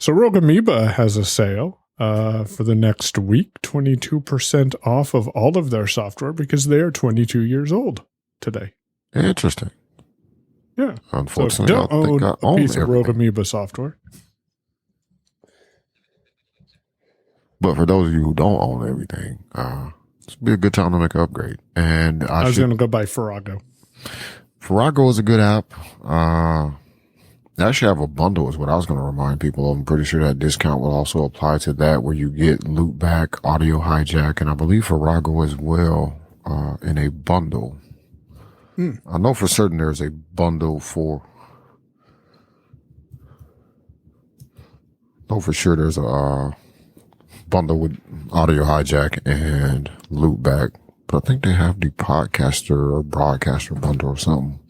So Rogue Amoeba has a sale for the next week, 22% off of all of their software because they are 22 years old today. Interesting. Yeah. Unfortunately, so don't I think I own a piece own of Rogue everything. Amoeba software. But for those of you who don't own everything, it's be a good time to make an upgrade. And I was going to go buy Farrago. Farrago is a good app. They actually have a bundle is what I was going to remind people of. I'm pretty sure that discount will also apply to that where you get loopback, audio hijack, and I believe Farrago as well in a bundle. I know for certain there's a bundle for... I know for sure there's a bundle with audio hijack and loopback. But I think they have the podcaster or broadcaster bundle or something.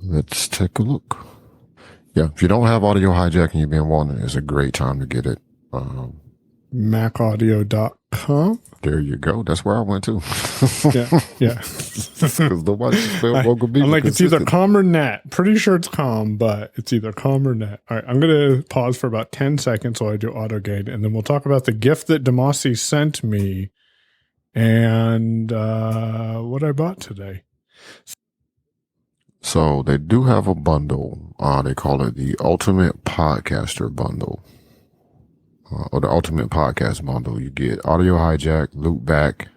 Let's take a look. Yeah, if you don't have audio hijack and you've been wanting it, it's a great time to get it. Macaudio.com. There you go. That's where I went to. Yeah. Because nobody spelled Rogue Amoeba. I'm like, it's either com or net. Pretty sure it's com, but it's either com or net. All right, I'm going to pause for about 10 seconds while I do AutoGate, and then we'll talk about the gift that Damashe sent me and what I bought today. So they do have a bundle. They call it the Ultimate Podcaster Bundle. Or the Ultimate Podcast Bundle. You get audio hijack, loopback,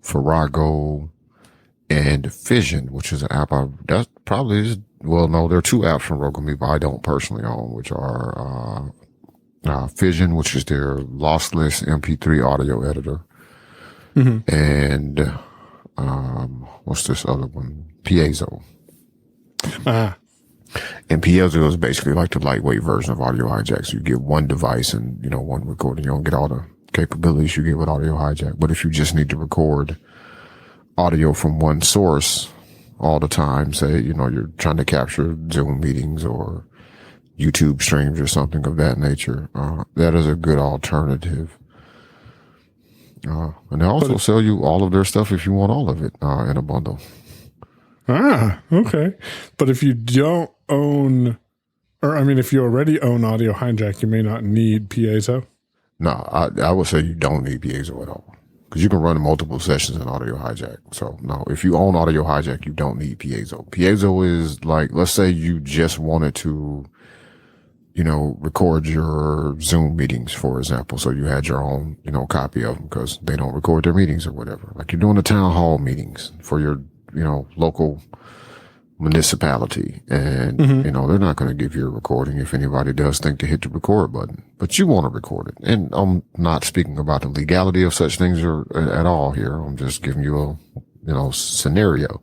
Farrago, and Fission, which is an app that probably is, well, no, there are two apps from Rogue Amoeba I don't personally own, which are Fission, which is their lossless MP3 audio editor, and what's this other one? Piezo. And Piezo is basically like the lightweight version of audio hijack. So you get one device and, one recording. You don't get all the capabilities you get with audio hijack. But if you just need to record audio from one source all the time, say, you're trying to capture Zoom meetings or YouTube streams or something of that nature, that is a good alternative. And they also sell you all of their stuff if you want all of it in a bundle. Okay. But if you don't own, if you already own audio hijack, you may not need Piezo. No, I would say you don't need Piezo at all because you can run multiple sessions in audio hijack. So no, if you own audio hijack, you don't need Piezo. Piezo is like, let's say you just wanted to, record your Zoom meetings, for example. So you had your own, copy of them because they don't record their meetings or whatever. Like you're doing the town hall meetings for your, local municipality. And, they're not going to give you a recording if anybody does think to hit the record button, but you want to record it. And I'm not speaking about the legality of such things at all here. I'm just giving you a, scenario.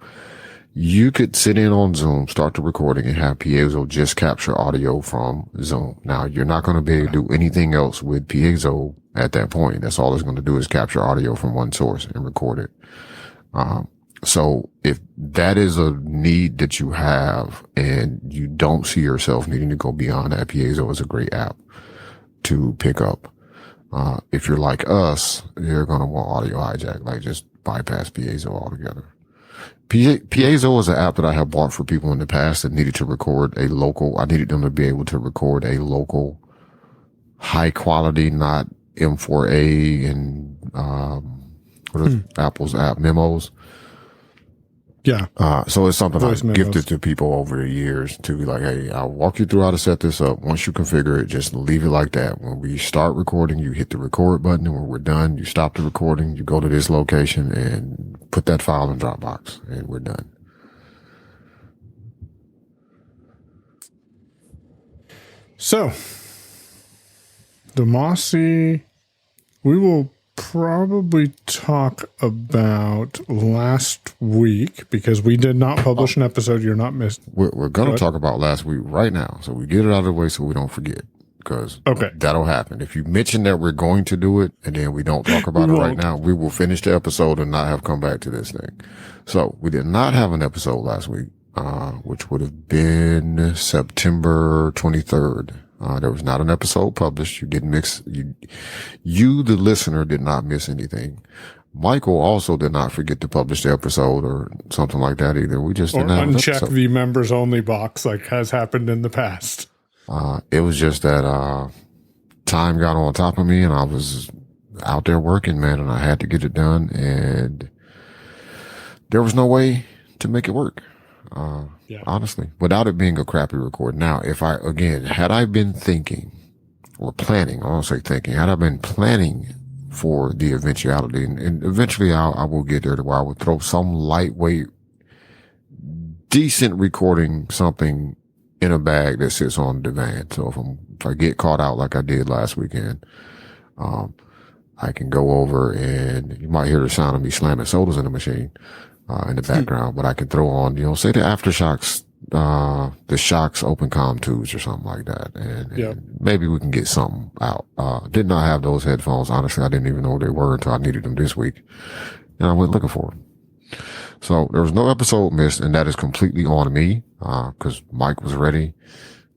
You could sit in on Zoom, start the recording and have Piezo just capture audio from Zoom. Now you're not going to be able to do anything else with Piezo at that point. That's all it's going to do is capture audio from one source and record it. So if that is a need that you have and you don't see yourself needing to go beyond that, Piezo is a great app to pick up. If you're like us, you're going to want audio hijack, like just bypass Piezo altogether. Piezo is an app that I have bought for people in the past that needed to record I needed them to be able to record a local high quality, not M4A and, what is Apple's app memos. Yeah. So it's something Voice I've memos. gifted to people over the years to be like, hey, I'll walk you through how to set this up. Once you configure it, just leave it like that. When we start recording, you hit the record button, and when we're done, you stop the recording, you go to this location and put that file in Dropbox, and we're done. So, Damashe, we will probably talk about last week because we did not publish an episode. You're not missed. We're going to talk about last week right now. So we get it out of the way so we don't forget because that'll happen. If you mention that we're going to do it and then we don't talk about it right now, we will finish the episode and not have come back to this thing. So we did not have an episode last week, which would have been September 23rd. There was not an episode published. You didn't miss, you, the listener, did not miss anything. Michael also did not forget to publish the episode or something like that either. We just Or didn't have an uncheck episode. the members only box like has happened in the past. It was just that time got on top of me and I was out there working, man, and I had to get it done, and there was no way to make it work. Honestly, without it being a crappy record. Now, had I been thinking or planning, I won't say thinking, had I been planning for the eventuality, and eventually I will get there to where I would throw some lightweight, decent recording, something in a bag that sits on the van. So if I get caught out like I did last weekend, I can go over and you might hear the sound of me slamming sodas in the machine, in the background, but I can throw on, say the aftershocks, the shocks open comm tubes or something like that. And maybe we can get something out. Did not have those headphones. Honestly, I didn't even know what they were until I needed them this week. And I went looking for them. So there was no episode missed, and that is completely on me, cause Mike was ready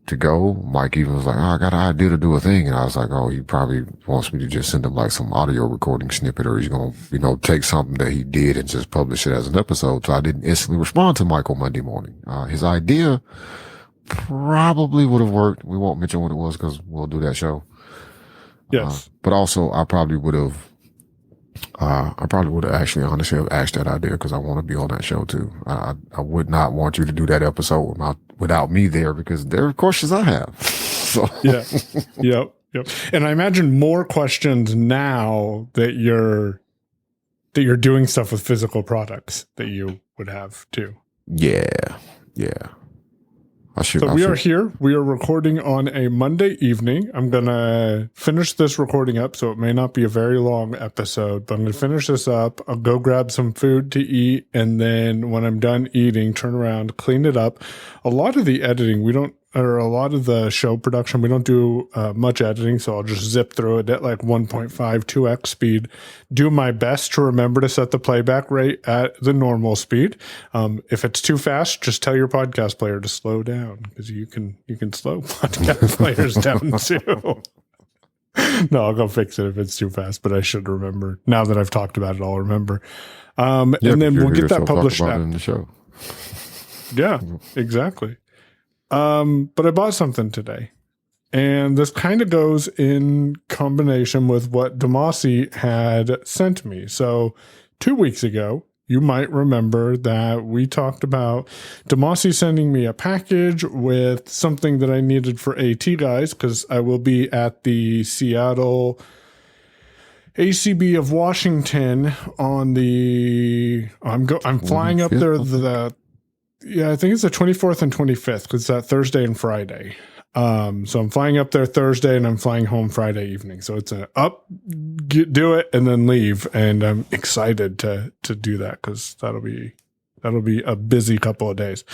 to go. Mike even was like, I got an idea to do a thing. And I was like, he probably wants me to just send him like some audio recording snippet, or he's going to, take something that he did and just publish it as an episode. So I didn't instantly respond to Michael Monday morning. His idea probably would have worked. We won't mention what it was because we'll do that show. Yes. But also I probably would have actually honestly have asked that idea because I want to be on that show too. I would not want you to do that episode without me there, because there are questions I have. So yeah. Yep. And I imagine more questions now that you're doing stuff with physical products that you would have too. Yeah. We are here. We are recording on a Monday evening. I'm going to finish this recording up, so it may not be a very long episode, but I'm going to finish this up. I'll go grab some food to eat, and then when I'm done eating, turn around, clean it up. A lot of the editing, a lot of the show production, we don't do much editing, so I'll just zip through it at like 1.5, 2x speed. Do my best to remember to set the playback rate at the normal speed. If it's too fast, just tell your podcast player to slow down, because you can slow podcast players down too. No, I'll go fix it if it's too fast, but I should remember. Now that I've talked about it, I'll remember. And then we'll get that published out in the show. Yeah, exactly. But I bought something today, and this kind of goes in combination with what Damashe had sent me. So 2 weeks ago, you might remember that we talked about Damashe sending me a package with something that I needed for AT guys, because I will be at the Seattle ACB of Washington on I'm flying up there I think it's the 24th and 25th, because it's that Thursday and Friday. So I'm flying up there Thursday and I'm flying home Friday evening. So it's do it and then leave. And I'm excited to do that, because that'll be a busy couple of days.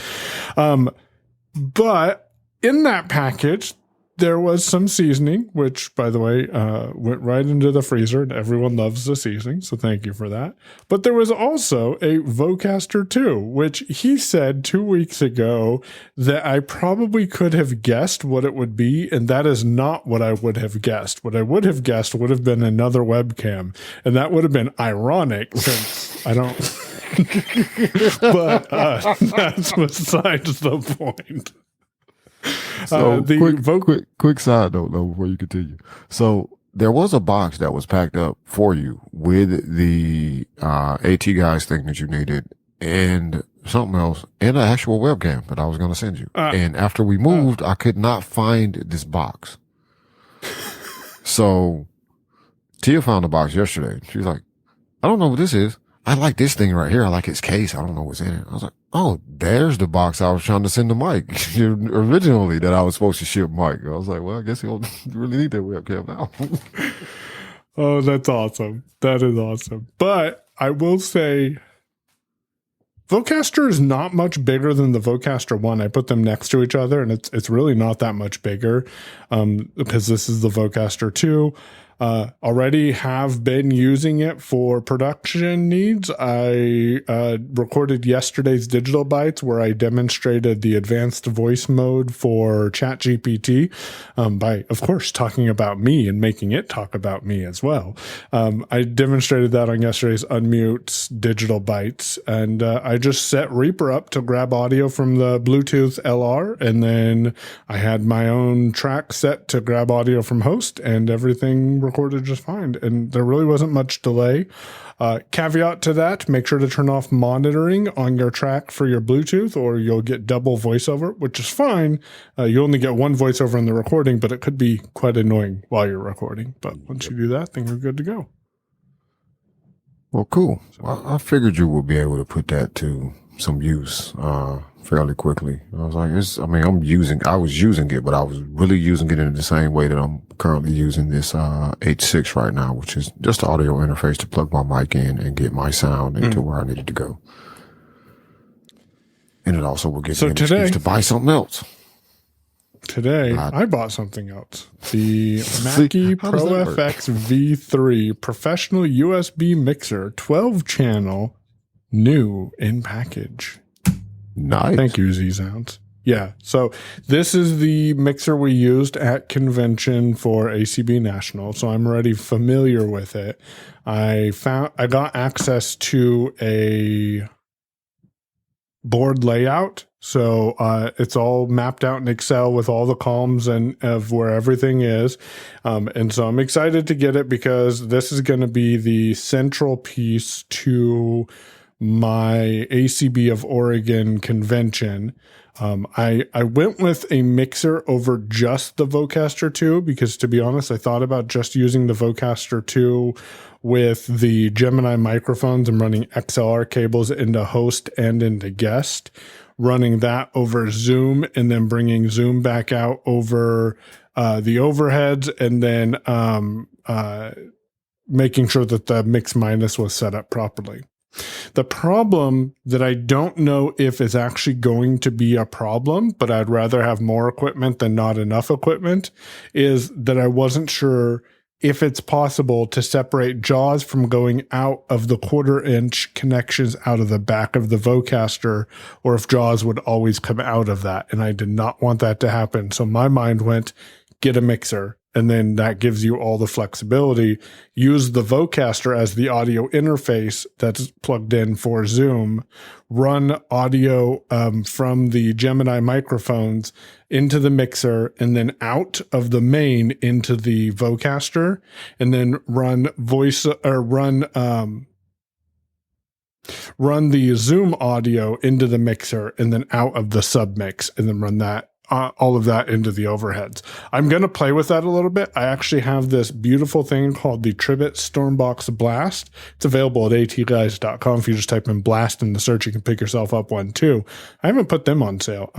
But in that package, there was some seasoning, which, by the way, went right into the freezer, and everyone loves the seasoning, so thank you for that. But there was also a Vocaster 2, which he said 2 weeks ago that I probably could have guessed what it would be, and that is not what I would have guessed. What I would have guessed would have been another webcam, and that would have been ironic, since I don't... But that's besides the point. So quick side note though before you continue. So there was a box that was packed up for you with the AT guys thing that you needed and something else and an actual webcam that I was going to send you. And after we moved, I could not find this box. So Tia found the box yesterday. She was like, I don't know what this is. I like this thing right here. I like its case. I don't know what's in it. I was like, oh, there's the box I was trying to send to Mike originally that I was supposed to ship Mike. I was like, well, I guess he'll really need that webcam now. Oh, that's awesome. That is awesome. But I will say, Vocaster is not much bigger than the Vocaster 1. I put them next to each other, and it's really not that much bigger, because this is the Vocaster 2. Already have been using it for production needs. I recorded yesterday's Digital Bytes where I demonstrated the advanced voice mode for ChatGPT by, of course, talking about me and making it talk about me as well. I demonstrated that on yesterday's Unmute Digital Bytes, and I just set Reaper up to grab audio from the Bluetooth LR, and then I had my own track set to grab audio from host, and everything recorded just fine. And there really wasn't much delay. Caveat to that, make sure to turn off monitoring on your track for your Bluetooth, or you'll get double voiceover, which is fine. You only get one voiceover in the recording, but it could be quite annoying while you're recording. But once you do that, then you're good to go. Well, cool. Well, I figured you would be able to put that to some use fairly quickly. I was like, I was using it, but I was really using it in the same way that I'm currently using this H6 right now, which is just the audio interface to plug my mic in and get my sound into where I needed to go. And it also will give me an excuse to buy something else. Today, I bought something else. The Mackie Pro FX V3 professional USB mixer, 12 channel, new in package. Nice. Thank you, Z-Sounds. Yeah, so this is the mixer we used at convention for ACB National, so I'm already familiar with it. I got access to a board layout, so it's all mapped out in Excel with all the columns and of where everything is, and so I'm excited to get it because this is going to be the central piece to my ACB of Oregon convention. I went with a mixer over just the Vocaster 2 because, to be honest, I thought about just using the Vocaster 2 with the Gemini microphones and running XLR cables into host and into guest, running that over Zoom and then bringing Zoom back out over the overheads, and then making sure that the mix minus was set up properly. The problem that I don't know if is actually going to be a problem, but I'd rather have more equipment than not enough equipment, is that I wasn't sure if it's possible to separate JAWS from going out of the 1/4 inch connections out of the back of the Vocaster, or if JAWS would always come out of that. And I did not want that to happen. So my mind went, get a mixer. And then that gives you all the flexibility. Use the Vocaster as the audio interface that's plugged in for Zoom. Run audio from the Gemini microphones into the mixer and then out of the main into the Vocaster. And then run the Zoom audio into the mixer and then out of the submix, and then run that. All of that into the overheads. I'm going to play with that a little bit. I actually have this beautiful thing called the Tribbett Stormbox Blast. It's available at atguys.com. If you just type in Blast in the search, you can pick yourself up one too. I haven't put them on sale.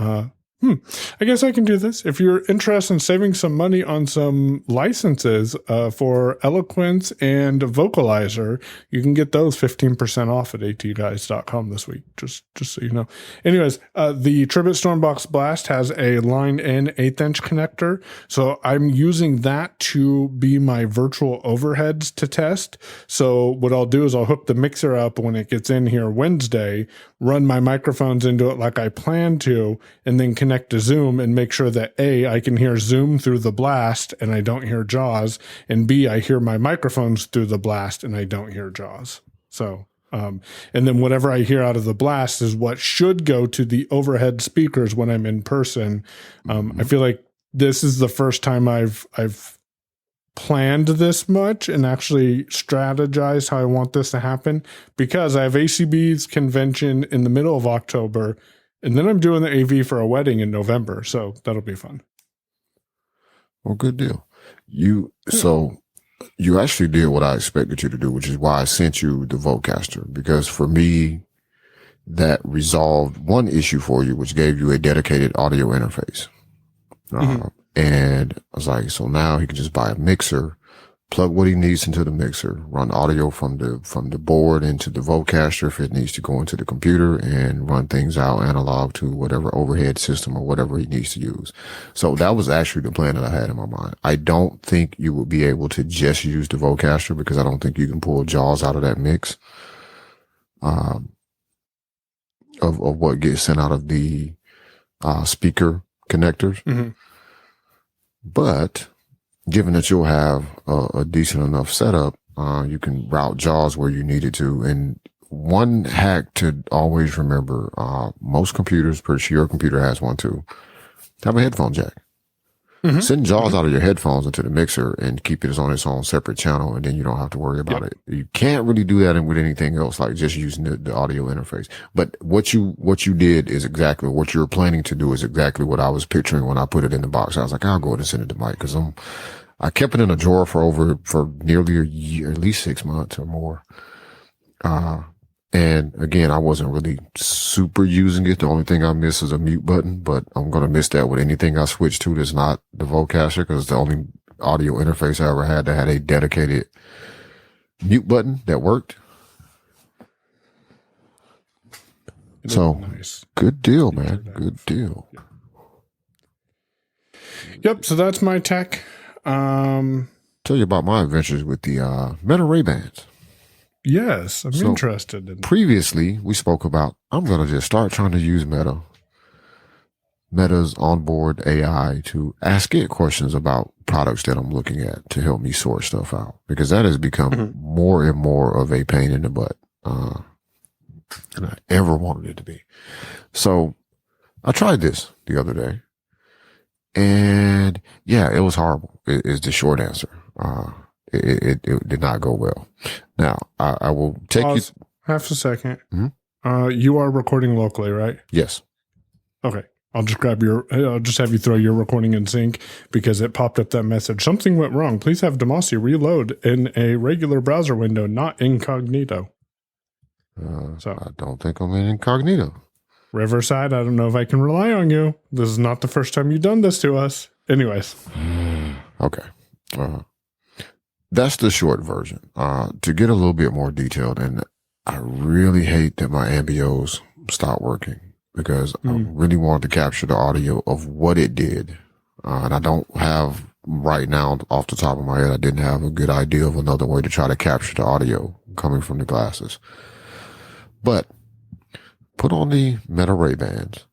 I guess I can do this. If you're interested in saving some money on some licenses for Eloquence and Vocalizer, you can get those 15% off at atguys.com this week, just so you know. Anyways, the Tribbett Stormbox Blast has a line in 1/8 inch connector, so I'm using that to be my virtual overheads to test. So what I'll do is I'll hook the mixer up when it gets in here Wednesday, run my microphones into it like I plan to, and then connect to Zoom and make sure that A, I can hear Zoom through the blast and I don't hear JAWS, and B, I hear my microphones through the blast and I don't hear JAWS. So, and then whatever I hear out of the blast is what should go to the overhead speakers when I'm in person. I feel like this is the first time I've planned this much and actually strategized how I want this to happen, because I have ACB's convention in the middle of October, and then I'm doing the AV for a wedding in November. So that'll be fun. Well, good deal. So you actually did what I expected you to do, which is why I sent you the Vocaster, because for me, that resolved one issue for you, which gave you a dedicated audio interface. And I was like, so now he can just buy a mixer, plug what he needs into the mixer, run audio from the board into the Vocaster if it needs to go into the computer, and run things out analog to whatever overhead system or whatever he needs to use. So that was actually the plan that I had in my mind. I don't think you would be able to just use the Vocaster because I don't think you can pull JAWS out of that mix. Of what gets sent out of the speaker connectors. Mm-hmm. But given that you'll have a decent enough setup, you can route JAWS where you need it to. And one hack to always remember, most computers, pretty sure your computer has one too, have a headphone jack. Mm-hmm. Send JAWS out of your headphones into the mixer and keep it on its own separate channel, and then you don't have to worry about it. You can't really do that with anything else, like just using the audio interface. But what you did is exactly what you're planning to do is exactly what I was picturing when I put it in the box. I was like, I'll go ahead and send it to Mike because I kept it in a drawer for nearly a year, at least 6 months or more. And again, I wasn't really super using it. The only thing I miss is a mute button, but I'm going to miss that with anything I switch to that's not the Vocaster because the only audio interface I ever had that had a dedicated mute button that worked. So nice. Good deal, man. Good deal. Yep. So that's my tech. Tell you about my adventures with the Meta Ray-Bans. Yes, I'm interested in. Previously, we spoke about, I'm going to just start trying to use Meta's onboard AI to ask it questions about products that I'm looking at to help me sort stuff out, because that has become more and more of a pain in the butt than I ever wanted it to be. So I tried this the other day, and yeah, it was horrible is the short answer. It did not go well. Now, I will take you half a second. Mm-hmm. You are recording locally, right? Yes. Okay. I'll just have you throw your recording in sync because it popped up that message. Something went wrong. Please have Damashe reload in a regular browser window, not incognito. So I don't think I'm in incognito. Riverside, I don't know if I can rely on you. This is not the first time you've done this to us. Anyways. Okay. That's the short version. To get a little bit more detailed, and I really hate that my ambios stopped working because I really wanted to capture the audio of what it did. And I don't have right now off the top of my head, I didn't have a good idea of another way to try to capture the audio coming from the glasses. But put on the Meta Ray-Bans,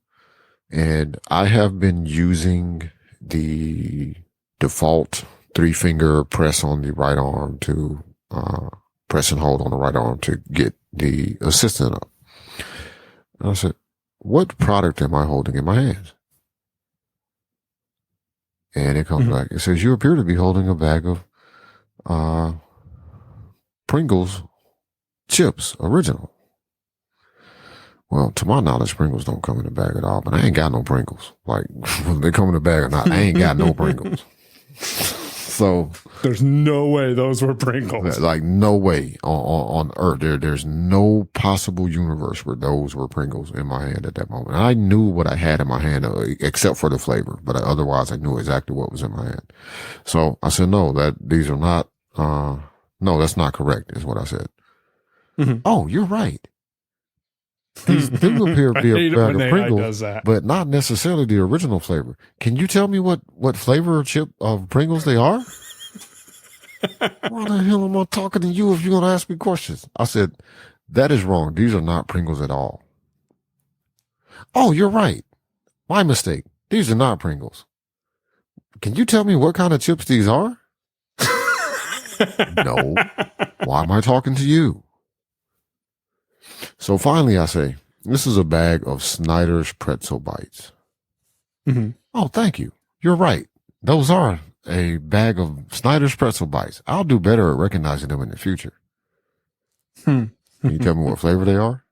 and I have been using the default 3-finger press on the right arm to press and hold on the right arm to get the assistant up. And I said, what product am I holding in my hands? And it comes back. It says, you appear to be holding a bag of Pringles chips, original. Well, to my knowledge, Pringles don't come in a bag at all, but I ain't got no Pringles. Like, whether they come in a bag or not, I ain't got no Pringles. So there's no way those were Pringles. Like no way on earth. There's no possible universe where those were Pringles in my hand at that moment. And I knew what I had in my hand, except for the flavor, but otherwise I knew exactly what was in my hand. So I said, no, these are not, no, that's not correct is what I said. Oh, you're right. These do appear to be a bag of Pringles, but not necessarily the original flavor. Can you tell me what flavor chip of Pringles they are? Why the hell am I talking to you if you're going to ask me questions? I said, that is wrong. These are not Pringles at all. Oh, you're right. My mistake. These are not Pringles. Can you tell me what kind of chips these are? No. Why am I talking to you? So finally I say, this is a bag of Snyder's pretzel bites. Oh, thank you. You're right. Those are a bag of Snyder's pretzel bites. I'll do better at recognizing them in the future. Can you tell me what flavor they are?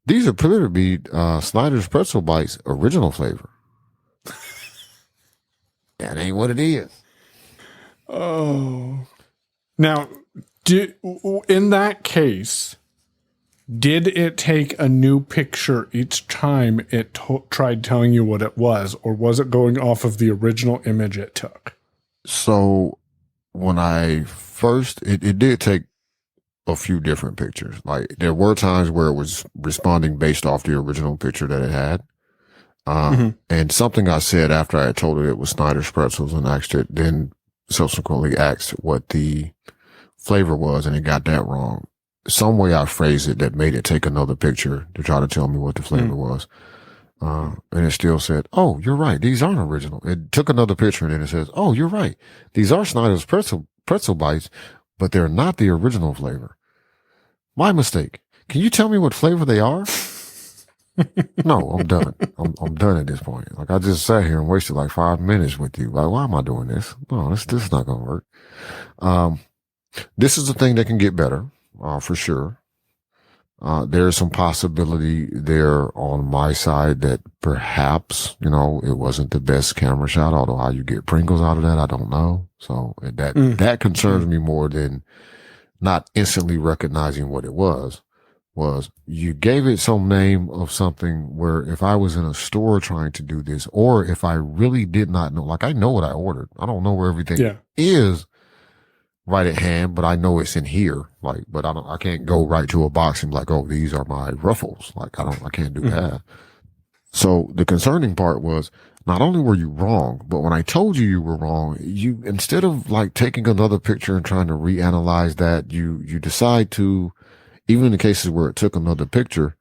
These appear to be Snyder's pretzel bites original flavor. That ain't what it is. Oh. Now, in that case, did it take a new picture each time it tried telling you what it was, or was it going off of the original image it took? So when I first, it did take a few different pictures. Like there were times where it was responding based off the original picture that it had. And something I said after I had told it was Snyder's pretzels and asked it, then subsequently asked what the flavor was, and it got that wrong. Some way I phrased it that made it take another picture to try to tell me what the flavor was. And it still said, "Oh, you're right. These aren't original." It took another picture and then it says, "Oh, you're right. These are Snyder's pretzel bites, but they're not the original flavor. My mistake. Can you tell me what flavor they are?" No, I'm done. I'm done at this point. Like I just sat here and wasted like 5 minutes with you. Like, why am I doing this? No, this is not going to work. This is a thing that can get better, for sure. There's some possibility there on my side that perhaps, it wasn't the best camera shot, although how you get Pringles out of that, I don't know. So that concerns me more than not instantly recognizing what it was you gave it some name of something where if I was in a store trying to do this, or if I really did not know, like I know what I ordered. I don't know where everything is right at hand, but I know it's in here. Like, but I can't go right to a box and be like, oh, these are my Ruffles. Like I can't do that. So the concerning part was not only were you wrong, but when I told you were wrong, you, instead of like taking another picture and trying to reanalyze that, you decide to, even in the cases where it took another picture,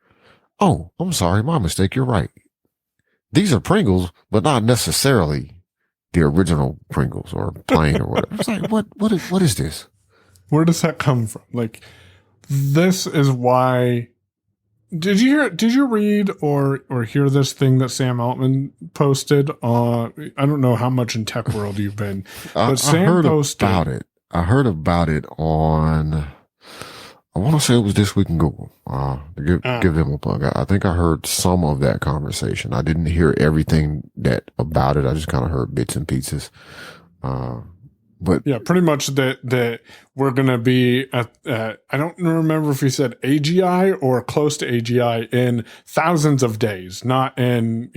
oh, I'm sorry, my mistake, you're right. These are Pringles, but not necessarily the original Pringles or plain or whatever. It's like, what is this? Where does that come from? Like, this is why. Did you read or hear this thing that Sam Altman posted on? I don't know how much in tech world you've been, but Sam heard posted about it. I heard about it on, I want to say it was This Week in Google. To give them a plug. I think I heard some of that conversation. I didn't hear everything about it. I just kind of heard bits and pieces. But yeah, pretty much that we're going to be at, I don't remember if he said AGI or close to AGI in thousands of days, not in,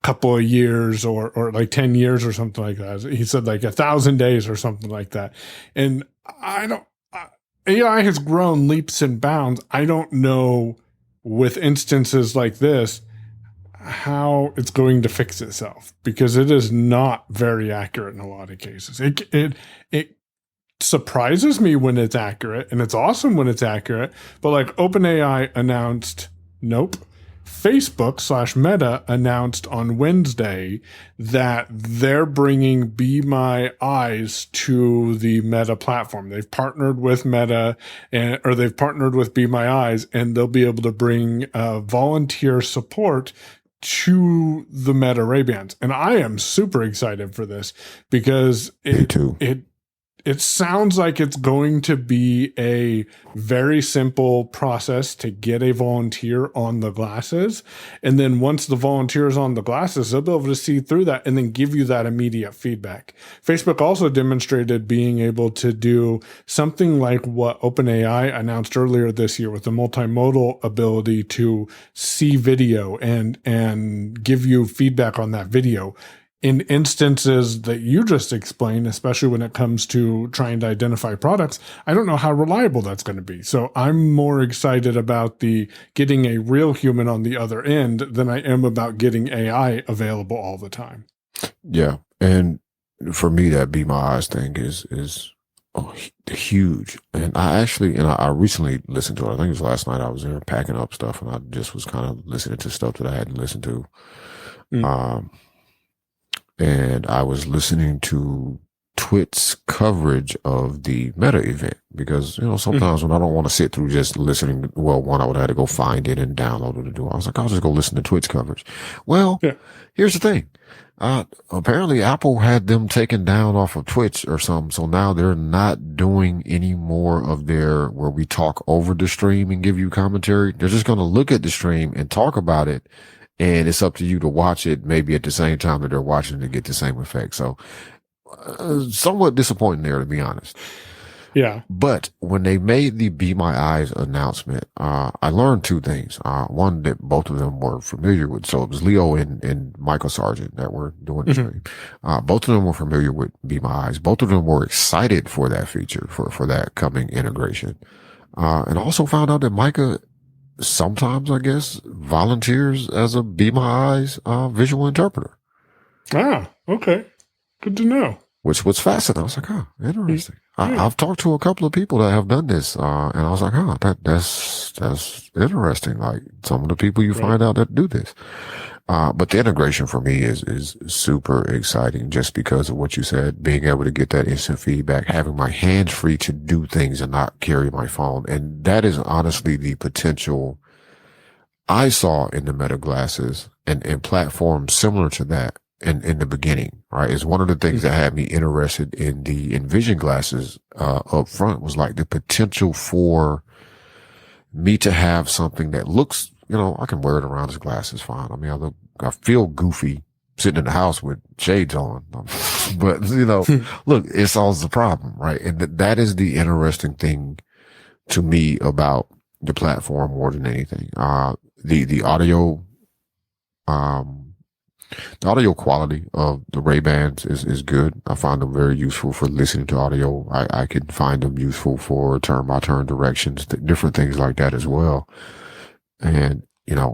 couple of years or like 10 years or something like that. He said like 1,000 days or something like that. And AI has grown leaps and bounds. I don't know with instances like this how it's going to fix itself, because it is not very accurate in a lot of cases. It surprises me when it's accurate, and it's awesome when it's accurate. But like OpenAI announced, nope. Facebook/Meta announced on Wednesday that they're bringing Be My Eyes to the Meta platform. They've partnered with Meta or they've partnered with Be My Eyes, and they'll be able to bring volunteer support to the Meta Ray-Bans. And I am super excited for this because it sounds like it's going to be a very simple process to get a volunteer on the glasses. And then once the volunteer is on the glasses, they'll be able to see through that and then give you that immediate feedback. Facebook also demonstrated being able to do something like what OpenAI announced earlier this year with the multimodal ability to see video and give you feedback on that video. In instances that you just explained, especially when it comes to trying to identify products, I don't know how reliable that's going to be. So I'm more excited about getting a real human on the other end than I am about getting AI available all the time. Yeah. And for me, that Be My Eyes thing is huge. And I recently listened to it. I think it was last night. I was there packing up stuff and I just was kind of listening to stuff that I hadn't listened to. And I was listening to Twit's coverage of the Meta event because, sometimes when I don't want to sit through just listening, one, I would have to go find it and download it and do it. I was like, I'll just go listen to Twit's coverage. Well, Here's the thing. Apparently Apple had them taken down off of Twitch or something. So now they're not doing any more of where we talk over the stream and give you commentary. They're just going to look at the stream and talk about it. And it's up to you to watch it maybe at the same time that they're watching to get the same effect. So somewhat disappointing there, to be honest. Yeah. But when they made the Be My Eyes announcement, I learned two things. One, that both of them were familiar with. So it was Leo and Michael Sargent that were doing the stream. Both of them were familiar with Be My Eyes. Both of them were excited for that feature, for that coming integration. And also found out that Micah sometimes, I guess, volunteers as a Be My Eyes visual interpreter. Ah, okay. Good to know. Which was fascinating. I was like, oh, interesting. Yeah. I've talked to a couple of people that have done this, and I was like, oh, that's interesting. Like some of the people you find out that do this. But the integration for me is super exciting just because of what you said, being able to get that instant feedback, having my hands free to do things and not carry my phone. And that is honestly the potential I saw in the Meta glasses and platforms similar to that in the beginning, right? Is one of the things that had me interested in the Envision glasses, up front was like the potential for me to have something that looks, I can wear it around as glasses fine. I mean, I feel goofy sitting in the house with shades on, but look, it solves the problem, right? And that is the interesting thing to me about the platform more than anything. The audio, the audio quality of the Ray-Bans is good. I find them very useful for listening to audio. I can find them useful for turn-by-turn directions, different things like that as well. And,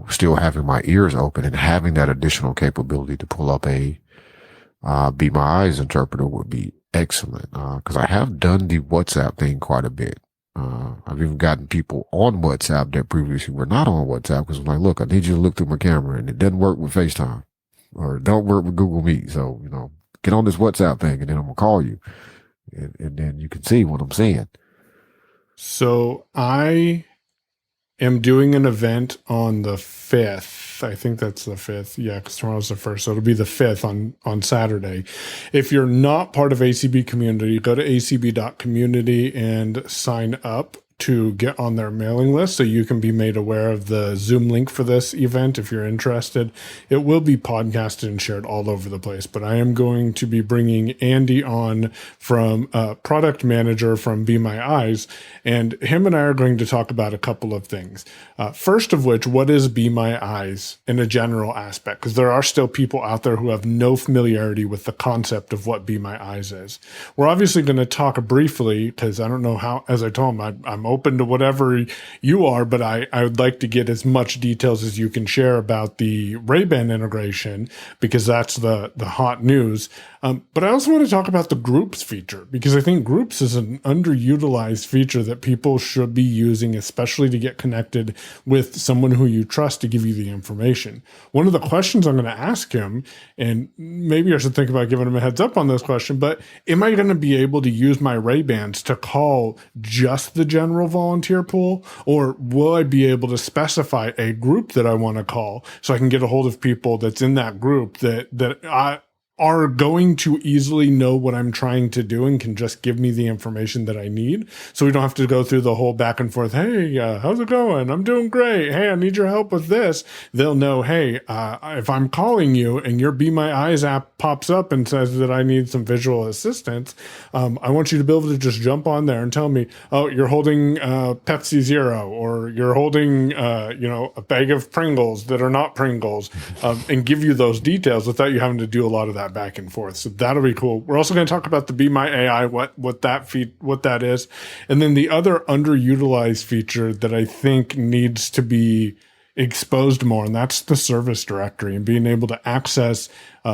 still having my ears open and having that additional capability to pull up a Be My Eyes interpreter would be excellent. Because I have done the WhatsApp thing quite a bit. I've even gotten people on WhatsApp that previously were not on WhatsApp because I'm like, look, I need you to look through my camera, and it doesn't work with FaceTime. Or don't work with Google Meet. So, get on this WhatsApp thing and then I'm going to call you. And then you can see what I'm saying. So I am doing an event on the 5th. I think that's the 5th. Yeah, because tomorrow's the 1st. So it'll be the 5th on Saturday. If you're not part of ACB Community, go to acb.community and sign up to get on their mailing list so you can be made aware of the Zoom link for this event if you're interested. It will be podcasted and shared all over the place, but I am going to be bringing Andy on from product manager from Be My Eyes, and him and I are going to talk about a couple of things. First of which, what is Be My Eyes in a general aspect? Because there are still people out there who have no familiarity with the concept of what Be My Eyes is. We're obviously going to talk briefly because I don't know how, as I told him, I'm open to whatever you are, but I would like to get as much details as you can share about the Ray-Ban integration because that's the hot news. But I also want to talk about the groups feature because I think groups is an underutilized feature that people should be using, especially to get connected with someone who you trust to give you the information. One of the questions I'm going to ask him, and maybe I should think about giving him a heads up on this question, but am I going to be able to use my Ray-Bans to call just the general volunteer pool, or will I be able to specify a group that I want to call so I can get a hold of people that's in that group that I are going to easily know what I'm trying to do and can just give me the information that I need. So we don't have to go through the whole back and forth. Hey, how's it going? I'm doing great. Hey, I need your help with this. They'll know, hey, if I'm calling you and your Be My Eyes app pops up and says that I need some visual assistance, I want you to be able to just jump on there and tell me, oh, you're holding Pepsi Zero, or you're holding, a bag of Pringles that are not Pringles, and give you those details without you having to do a lot of that back and forth. So that'll be cool. We're also going to talk about the Be My AI, what that is. And then the other underutilized feature that I think needs to be exposed more, and that's the service directory and being able to access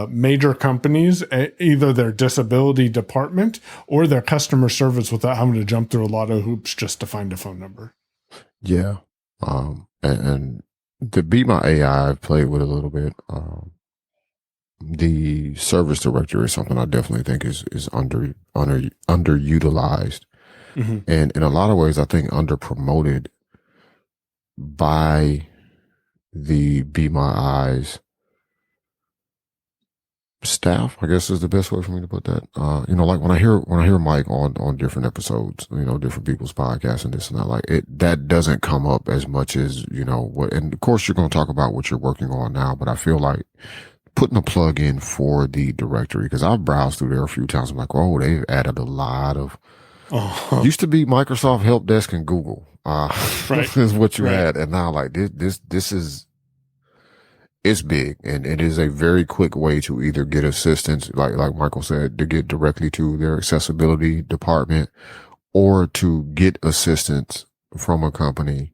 major companies, either their disability department or their customer service without having to jump through a lot of hoops just to find a phone number. Yeah. And the Be My AI I've played with a little bit. The service directory is something I definitely think is underutilized, Mm-hmm. and in a lot of ways I think under promoted by the Be My Eyes staff, I guess is the best way for me to put that. Like when I hear Mike on different episodes, different people's podcasts and this and that, like that doesn't come up as much as, what, and of course you're going to talk about what you're working on now, but I feel like putting a plug in for the directory, because I've browsed through there a few times. I'm like, oh, they've added a lot of Oh, Used to be Microsoft Help Desk and Google. right. Is what you Right. had, and now like this is it's big, and it is a very quick way to either get assistance, like Michael said, to get directly to their accessibility department, or to get assistance from a company.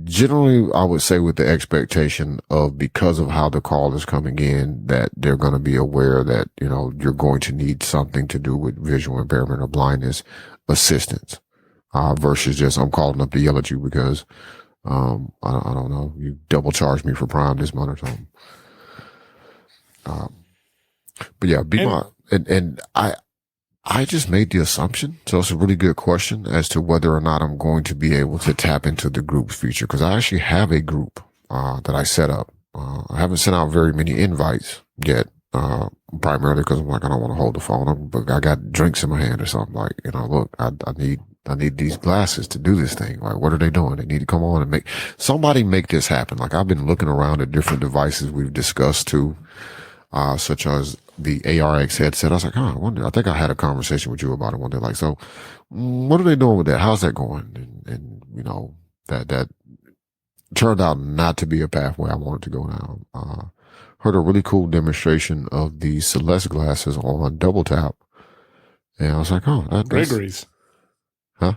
Generally, I would say with the expectation of, because of how the call is coming in, that they're going to be aware that, you know, you're going to need something to do with visual impairment or blindness assistance, versus just, I'm calling up to yell at you because, I don't know, you double charged me for Prime this month or something. But yeah, And and I just made the assumption. So it's a really good question as to whether or not I'm going to be able to tap into the groups feature. Cause I actually have a group, that I set up. I haven't sent out very many invites yet, primarily cause I'm like, I don't want to hold the phone up, but I got drinks in my hand or something. Like, you know, look, I need these glasses to do this thing. Like, what are they doing? They need to come on and somebody make this happen. Like, I've been looking around at different devices we've discussed too, such as the ARX headset. I was like, I wonder, I think I had a conversation with you about it one day. Like, so what are they doing with that? How's that going? And you know, that turned out not to be a pathway I wanted to go down. Heard a really cool demonstration of the Celeste glasses on Double Tap. And I was like, oh, that's Gregory's. Huh?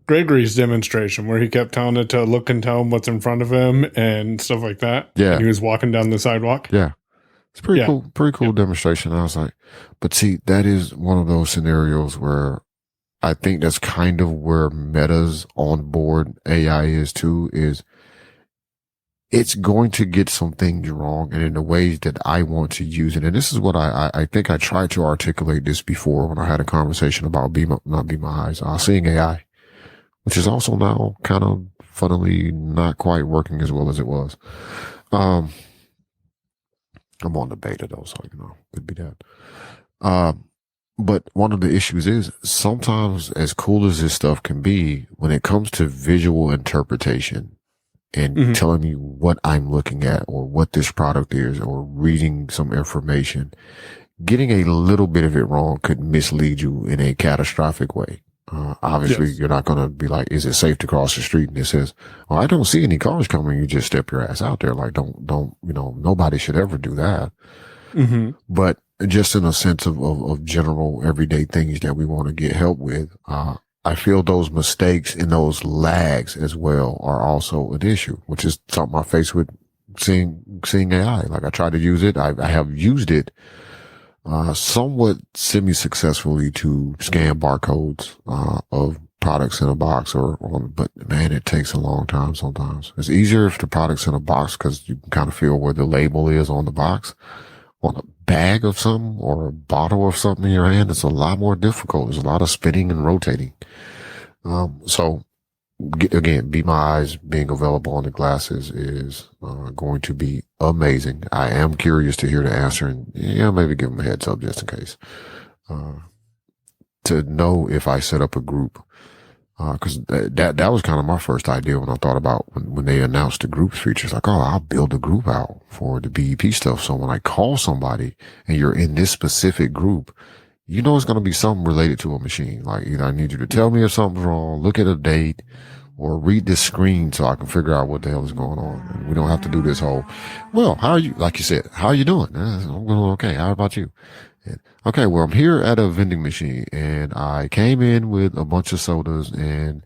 Gregory's demonstration where he kept telling it to look and tell him what's in front of him and stuff like that. Yeah. And he was walking down the sidewalk. Yeah. It's pretty cool demonstration. I was like, but see, that is one of those scenarios where I think that's kind of where Meta's onboard AI is too, is it's going to get some things wrong and in the ways that I want to use it. And this is what I think I tried to articulate this before when I had a conversation about seeing AI, which is also now kind of funnily not quite working as well as it was. I'm on the beta though, so you know, could be that. But one of the issues is sometimes, as cool as this stuff can be, when it comes to visual interpretation and telling me what I'm looking at or what this product is or reading some information, getting a little bit of it wrong could mislead you in a catastrophic way. Obviously, you're not going to be like, is it safe to cross the street? And it says, well, I don't see any cars coming. You just step your ass out there. Like, don't, you know, nobody should ever do that. But just in a sense of general everyday things that we want to get help with, I feel those mistakes and those lags as well are also an issue, which is something I face with seeing AI. Like, I try to use it. I have used it somewhat semi-successfully to scan barcodes of products in a box but man, it takes a long time sometimes. It's easier if the product's in a box because you can kind of feel where the label is on the box. On a bag of something or a bottle of something in your hand, it's a lot more difficult. There's a lot of spinning and rotating. So again, Be My Eyes being available on the glasses is going to be amazing. I am curious to hear the answer and maybe give them a heads up just in case. To know if I set up a group, cause that was kind of my first idea when I thought about when they announced the groups features, like, oh, I'll build a group out for the BEP stuff. So when I call somebody and you're in this specific group, you know, it's going to be something related to a machine. Like, either I need you to tell me if something's wrong, look at a date, or read this screen so I can figure out what the hell is going on. And we don't have to do this whole, well, how are you? Like you said, how are you doing? I'm doing okay. How about you? And, okay, well, I'm here at a vending machine and I came in with a bunch of sodas and,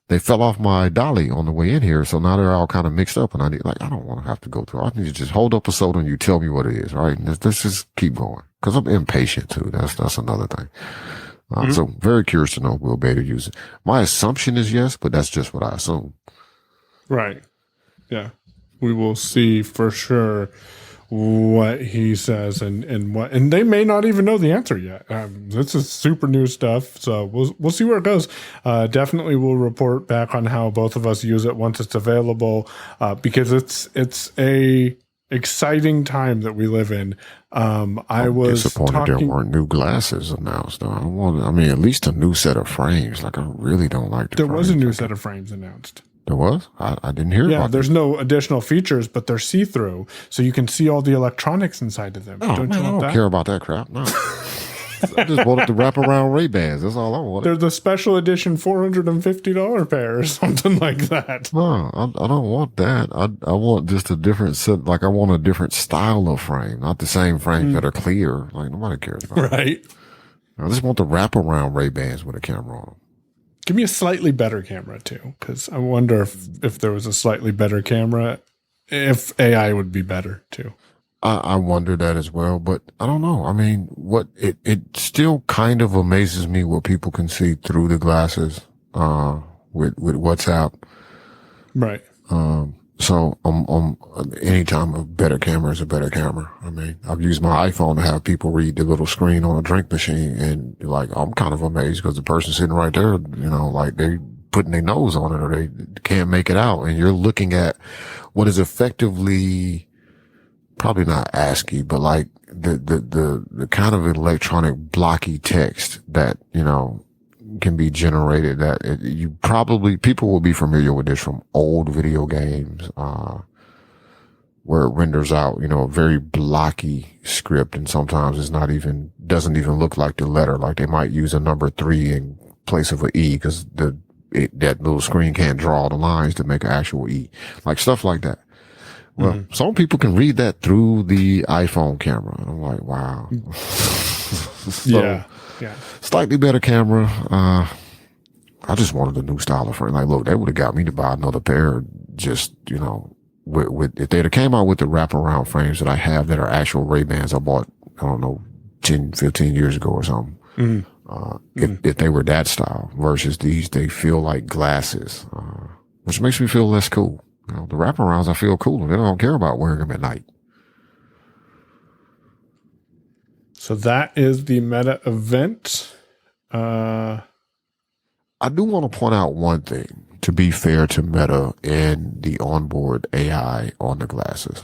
they fell off my dolly on the way in here. So now they're all kind of mixed up and I don't want to have to go through. I need to just hold up a soda and you tell me what it is. Right. And let's just keep going. Cause I'm impatient too. That's another thing. So very curious to know if we'll be able to use it. My assumption is yes, but that's just what I assume. Right. Yeah. We will see for sure what he says and they may not even know the answer yet. This is super new stuff, so we'll see where it goes. Definitely we'll report back on how both of us use it once it's available, because it's a exciting time that we live in. I was disappointed there weren't new glasses announced though. I mean, at least a new set of frames. Like, I really don't like there was a new set of frames announced. There was? I didn't hear about it. Yeah, there's no additional features, but they're see-through, so you can see all the electronics inside of them. Oh, don't care about that crap. No. I just wanted the wraparound Ray-Bans. That's all I wanted. They're the special edition $450 pair or something like that. No, I don't want that. I want just a different set. Like I want a different style of frame, not the same frames that are clear. Like nobody cares about. Right. I just want the wraparound Ray-Bans with a camera on them. Give me a slightly better camera too, because I wonder if there was a slightly better camera, if AI would be better too. I wonder that as well, but I don't know. I mean, it still kind of amazes me what people can see through the glasses, with WhatsApp. Right. So anytime a better camera is a better camera. I mean, I've used my iPhone to have people read the little screen on a drink machine, and like, I'm kind of amazed because the person sitting right there, like they putting their nose on it or they can't make it out. And you're looking at what is effectively probably not ASCII, but like the kind of electronic blocky text that, can be generated that people will be familiar with this from old video games, where it renders out, a very blocky script. And sometimes doesn't even look like the letter. Like they might use a number 3 in place of an E because that little screen can't draw the lines to make an actual E, like stuff like that. Well, some people can read that through the iPhone camera. And I'm like, wow. Yeah. Slightly better camera. I just wanted a new style of frame. Like, look, they would have got me to buy another pair. Just, if they'd have came out with the wraparound frames that I have that are actual Ray-Bans I bought, I don't know, 10, 15 years ago or something. If they were that style versus these, they feel like glasses, which makes me feel less cool. The wraparounds, I feel cooler. They don't care about wearing them at night. So that is the Meta event. I do want to point out one thing, to be fair to Meta and the onboard AI on the glasses,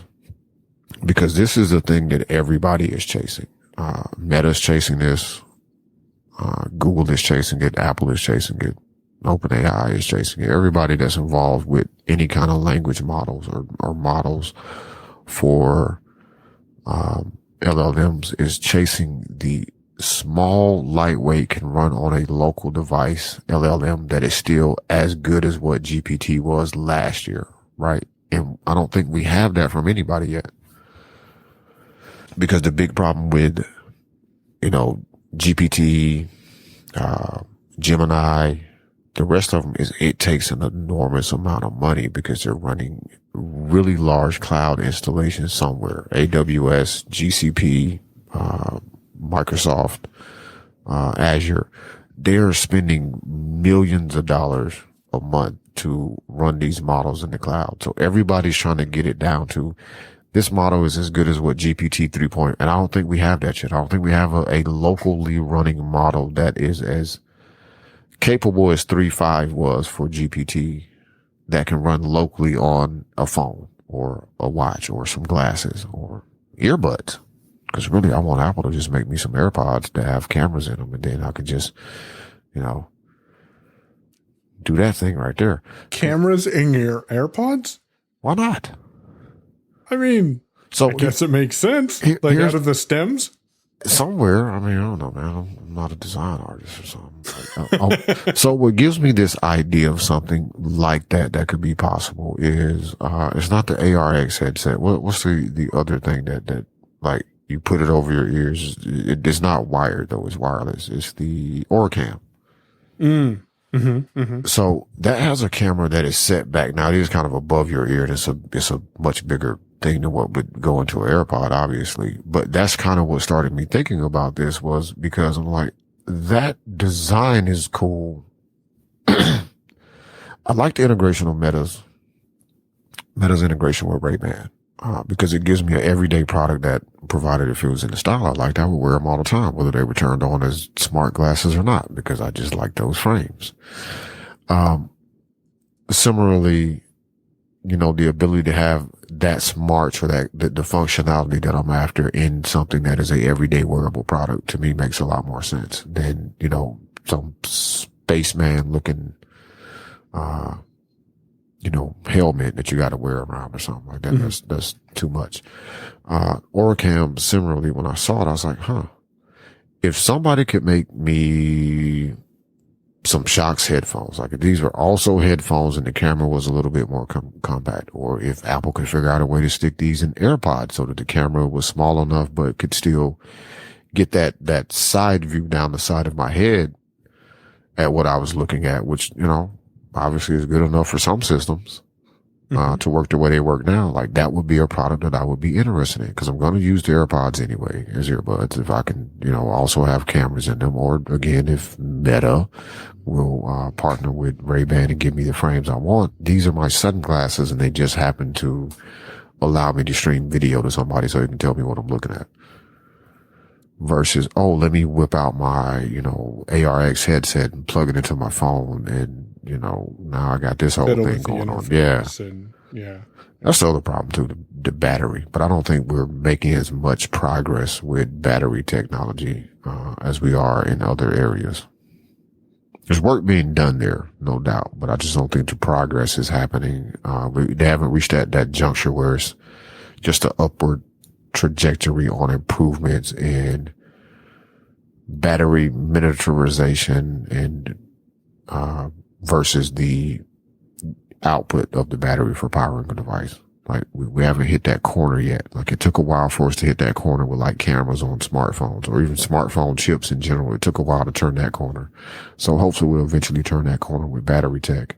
because this is a thing that everybody is chasing. Meta's chasing this. Google is chasing it. Apple is chasing it. OpenAI is chasing it. Everybody that's involved with any kind of language models or models for LLMs is chasing the small, lightweight, can run on a local device LLM that is still as good as what GPT was last year, right? And I don't think we have that from anybody yet. Because the big problem with, GPT, Gemini, the rest of them is it takes an enormous amount of money because they're running really large cloud installations somewhere. AWS, GCP, Microsoft, Azure. They're spending millions of dollars a month to run these models in the cloud. So everybody's trying to get it down to this model is as good as what GPT 3.0. And I don't think we have that yet. I don't think we have a locally running model that is as capable as 3.5 was for GPT that can run locally on a phone or a watch or some glasses or earbuds. Because really, I want Apple to just make me some AirPods that have cameras in them, and then I could just, do that thing right there. Cameras in your AirPods? Why not? I mean, so I guess it makes sense. Like out of the stems? Somewhere, I don't know, man. I'm not a design artist or something. So what gives me this idea of something like that could be possible is, it's not the ARX headset. What's the other thing that like you put it over your ears? It's not wired though. It's wireless. It's the Orcam. So that has a camera that is set back. Now it is kind of above your ear, and it's a much bigger thing than what would go into an AirPod, obviously. But that's kind of what started me thinking about this, was because I'm like, that design is cool. I like the integration of Meta's integration with Ray-Ban, because it gives me an everyday product that, provided if it was in the style I liked, I would wear them all the time, whether they were turned on as smart glasses or not, because I just like those frames. Similarly, the ability to have that smarts or the functionality that I'm after in something that is a everyday wearable product, to me makes a lot more sense than, some spaceman looking, helmet that you got to wear around or something like that. Mm-hmm. That's too much. Orcam, similarly, when I saw it, I was like, if somebody could make me some Shocks headphones, like if these were also headphones and the camera was a little bit more compact, or if Apple could figure out a way to stick these in AirPods so that the camera was small enough but could still get that side view down the side of my head at what I was looking at, which, obviously is good enough for some systems. To work the way they work now, like that would be a product that I would be interested in, because I'm going to use the AirPods anyway as earbuds. If I can, also have cameras in them, or again, if Meta will partner with Ray-Ban and give me the frames I want. These are my sunglasses, and they just happen to allow me to stream video to somebody so they can tell me what I'm looking at. Versus, let me whip out my, ARX headset and plug it into my phone, and now I got this whole thing going on. Yeah. Yeah. That's the other problem too, the battery. But I don't think we're making as much progress with battery technology, as we are in other areas. There's work being done there, no doubt, but I just don't think the progress is happening. They haven't reached that juncture where it's just an upward trajectory on improvements in battery miniaturization and, versus the output of the battery for powering a device. Like we haven't hit that corner yet. Like it took a while for us to hit that corner with like cameras on smartphones, or even smartphone chips in general. It took a while to turn that corner. So hopefully we'll eventually turn that corner with battery tech.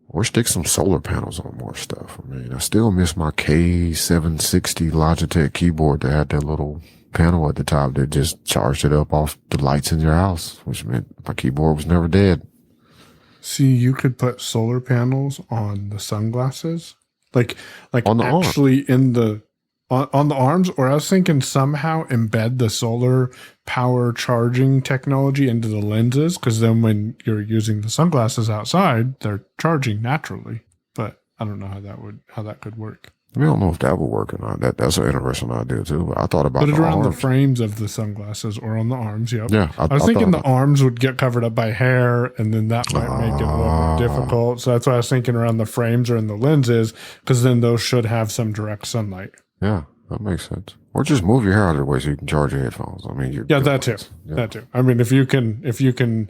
Or stick some solar panels on more stuff. I mean, I still miss my K760 Logitech keyboard that had that little panel at the top that just charged it up off the lights in your house, which meant my keyboard was never dead. See, you could put solar panels on the sunglasses, like on the actually arm. on the arms. Or I was thinking somehow embed the solar power charging technology into the lenses, because then when you're using the sunglasses outside, they're charging naturally. But I don't know how that could work. We don't know if that would work or not. That's an interesting idea too. But I thought about put it around arms. The frames of the sunglasses or on the arms. Yep. Yeah, I was thinking the arms would get covered up by hair, and then that might make it a little more difficult. So that's why I was thinking around the frames or in the lenses, because then those should have some direct sunlight. Yeah, that makes sense. Or just move your hair out of the way so you can charge your headphones. I mean, that too. Yeah. That too. I mean, if you can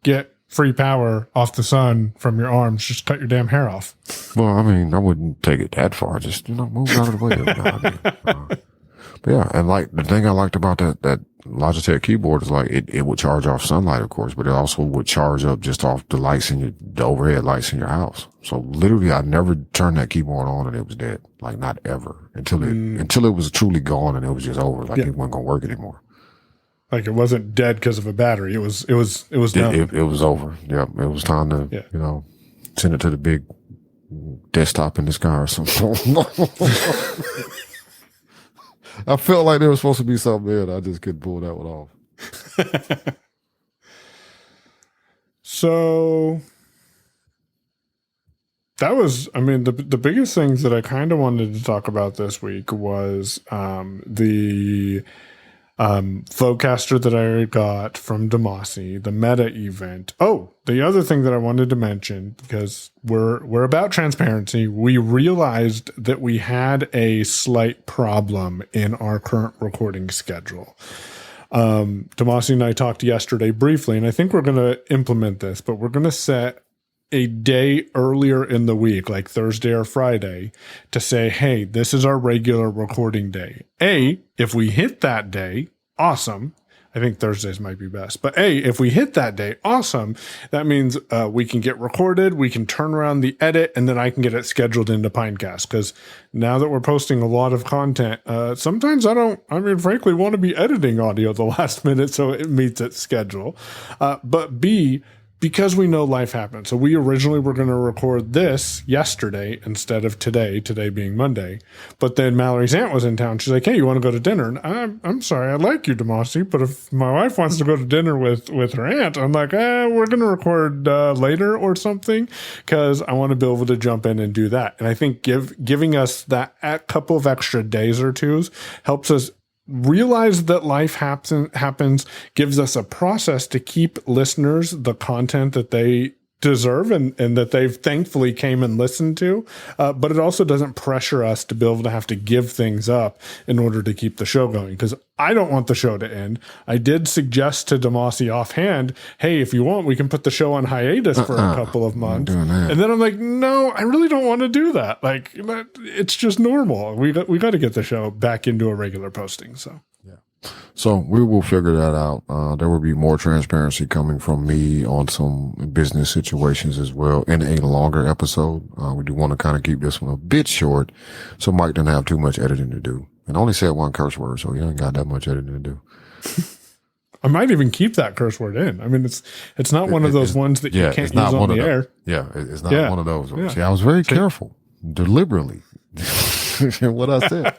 get free power off the sun from your arms, just cut your damn hair off. Well, I mean, I wouldn't take it that far. Just, move out of the way every now and then. But yeah, and like the thing I liked about that Logitech keyboard is like it would charge off sunlight, of course, but it also would charge up just off the lights the overhead lights in your house. So literally, I never turned that keyboard on and it was dead. Like not ever until it was truly gone and it was just over. Like it wasn't gonna work anymore. Like it wasn't dead because of a battery. It was done. It was over. Yep. It was time to, send it to the big desktop in the sky or something. I felt like there was supposed to be something there, and I just couldn't pull that one off. So that was, I mean, the biggest things that I kind of wanted to talk about this week was the Flowcaster that I got from Damashe, the Meta event. Oh, the other thing that I wanted to mention, because we're about transparency, we realized that we had a slight problem in our current recording schedule. Damashe and I talked yesterday briefly, and I think we're going to implement this, but we're going to set a day earlier in the week, like Thursday or Friday, to say, hey, this is our regular recording day. If we hit that day, awesome. I think Thursdays might be best. But if we hit that day, awesome. That means we can get recorded, we can turn around the edit, and then I can get it scheduled into Pinecast. Because now that we're posting a lot of content, sometimes frankly, want to be editing audio the last minute so it meets its schedule. But B, because we know life happens. So we originally were going to record this yesterday instead of today being Monday. But then Mallory's aunt was in town. She's like, hey, you want to go to dinner? And I'm sorry, I like you, Damashe, but if my wife wants to go to dinner with her aunt, I'm like, we're going to record later or something, because I want to be able to jump in and do that. And I think giving us that a couple of extra days or twos helps us realize that life happens, gives us a process to keep listeners the content that they deserve and that they've thankfully came and listened to. But it also doesn't pressure us to be able to have to give things up in order to keep the show going. Because I don't want the show to end. I did suggest to Damashe offhand, hey, if you want, we can put the show on hiatus for a couple of months. And then I'm like, no, I really don't want to do that. Like, it's just normal. We got to get the show back into a regular posting. So we will figure that out. There will be more transparency coming from me on some business situations as well in a longer episode. We do want to kind of keep this one a bit short so Mike doesn't have too much editing to do. And I only said one curse word, so he ain't got that much editing to do. I might even keep that curse word in. I mean, it's not one of those ones that you can't use on the air. Yeah, it's not one of those. Yeah. See, I was very careful, deliberately, what I said.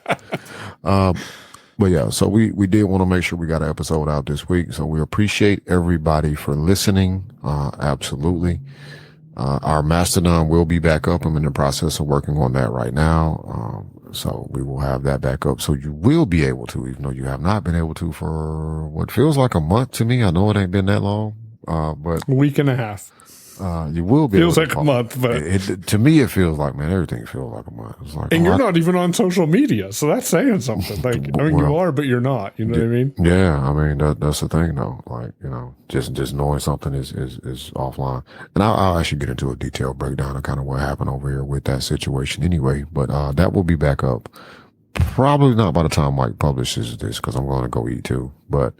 But yeah, so we did want to make sure we got an episode out this week. So we appreciate everybody for listening. Absolutely. Our Mastodon will be back up. I'm in the process of working on that right now. So we will have that back up. So you will be able to, even though you have not been able to for what feels like a month to me. I know it ain't been that long, but a week and a half. You will be feels able like a month, but to me, it feels like, man, everything feels like a month. It's like, and you're not even on social media. So that's saying something. Like, I mean, you are, but you're not, you know what I mean? Yeah. I mean, that's the thing though. Like, just knowing something is offline. And I'll actually get into a detailed breakdown of kind of what happened over here with that situation anyway, but, that will be back up. Probably not by the time Mike publishes this because I'm going to go eat too, but,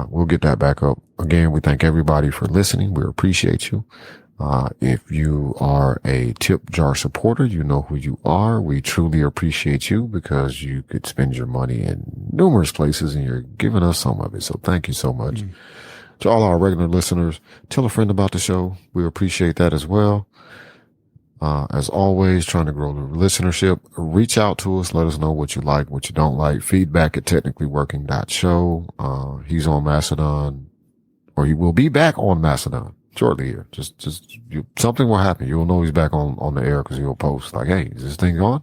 we'll get that back up. Again, we thank everybody for listening. We appreciate you. If you are a tip jar supporter, you know who you are. We truly appreciate you because you could spend your money in numerous places and you're giving us some of it. So thank you so much. To all our regular listeners, tell a friend about the show. We appreciate that as well. As always, trying to grow the listenership. Reach out to us. Let us know what you like, what you don't like. Feedback at technicallyworking.show. He's on Mastodon, or he will be back on Mastodon shortly here. Something will happen. You'll know he's back on the air because he'll post like, hey, is this thing on?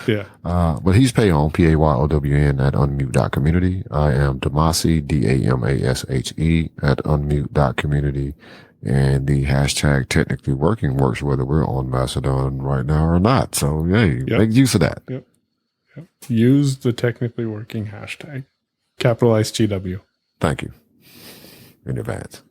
Yeah. But he's Payon, P-A-Y-O-W-N at unmute.community. I am Damashe, D-A-M-A-S-H-E at unmute.community. And the hashtag technically working works whether we're on Mastodon right now or not. So, hey, make use of that. Yep. Use the technically working hashtag. Capitalized TW. Thank you in advance.